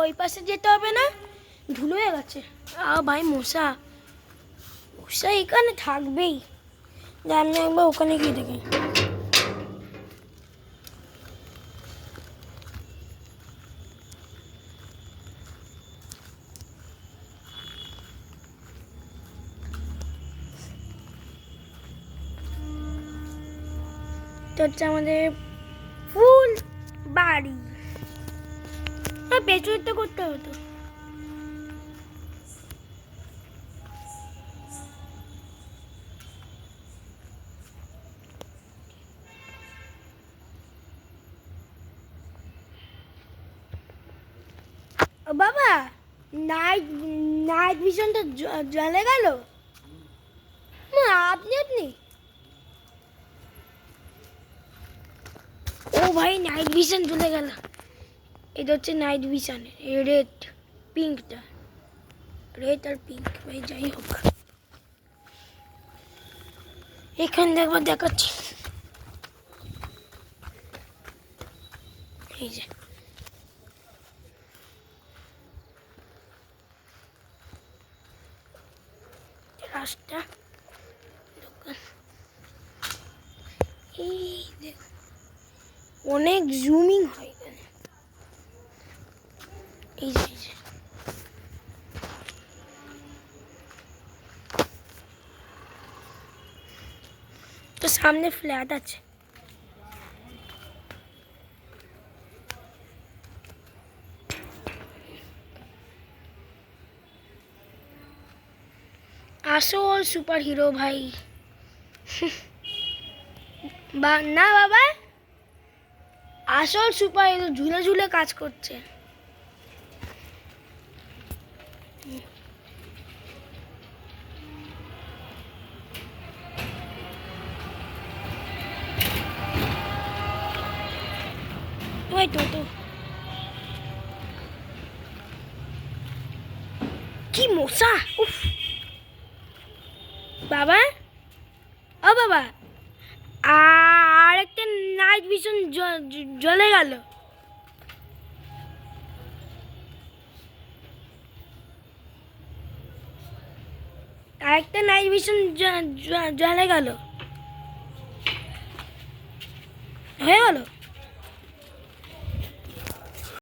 ওই পাশে যেতে হবে না, ধুলো হয়ে গেছে। ভাই মশা মশা এখানে থাকবেই, আমি একবার ওখানে গিয়ে দেখি। তো হচ্ছে আমাদের ফুল বাড়ি, পেছনে তো করতে হতো। বাবা নাইট নাইট ভিশনটা জ্বলে গেল। আপনি আপনি ও ভাই নাইট ভিশন জ্বলে গেল। এটা হচ্ছে নাইট ভিশন, রেড পিঙ্কটা, রেড আর পিঙ্ক। ভাই যাই হোক, এখানে একবার দেখাচ্ছি। এই যে রাস্তা, দোকান, এই অনেক জুমিং হয় এখানে। এই যে তো সামনে ফ্ল্যাট আছে। আসল সুপার হিরো ভাই। না বাবা, আসল সুপার হিরো ঝুলে ঝুলে কাজ করছে। ওই তো কি মশা, উফ। বাবা, ও বাবা, আর একটা নাইট ভিশন জ্বলে গেল। আরেকটা নাইট ভিশন জ্বলে গেল, হয়ে গেল।